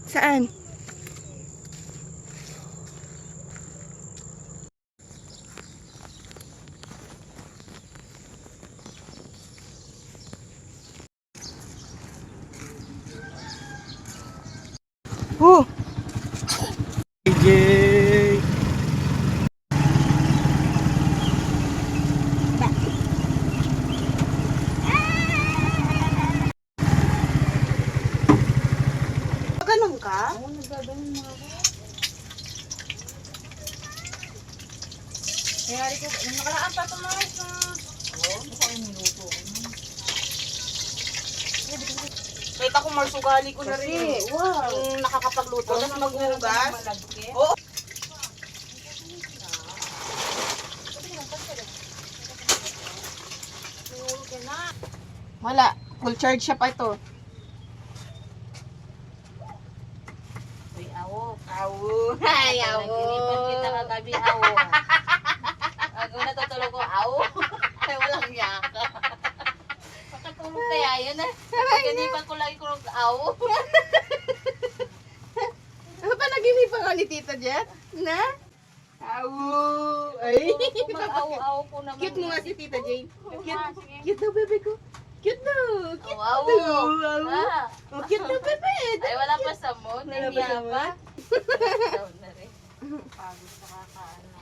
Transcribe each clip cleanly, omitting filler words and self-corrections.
Saan? Oh! JJ! Ganun ka? Oo, nagaganon mga ako. Kaya rin ko, nung nakaraan pa tumayos na. Oo, baka yung minuto. Kahit ako marsugali ko na rin eh. Wow. Yung nakakapagluto na maghugas. Malagkit. Oo. Wala. Full charge siya pa ito. Uy, awo. Awo. Ay, awo. Naginipan kita kagabi, awo. Ako natutulog ko, awo. Ay, walang yaka. Makatulog kaya yun eh. Naginipan ko lagi ko, awo. Ano pa naginipan ka ni Tita Jet? Na? Awo. Ay. Kung mag-awo-awo po naman. Cute mo nga si Tita Jane. Oo Cute. nga, sige. Cute daw, bebe ko. Cute daw. Cute Awo. daw. Awo. Ah. Oh, cute daw, bebe. Ay, wala pa sa mo. Wala pa Nahiya sa pa. Down na rin. Pagod sa kakaano.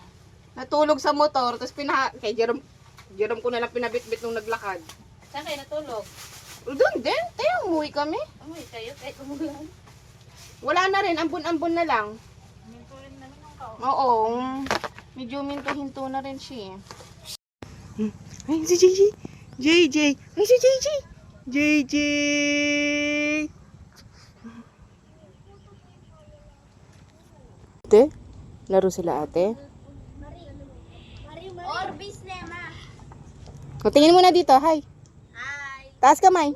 Natulog sa motor, tapos kay Jerome ko na lang pinabitbit nung naglakad. Saan kayo natulog? Doon din, tayo umuwi kami. Amoy kayo, kahit umulan. Wala na rin, ambon-ambon na lang. Minto rin naman yung kao. Oo, medyo minto-hinto na rin siya. Ay, si JJ. JJ. Ay, si JJ. JJ. Ate? Laro sila ate? Orbis Lema. O, tingin mo na dito, hi. Hi. Taas kamay.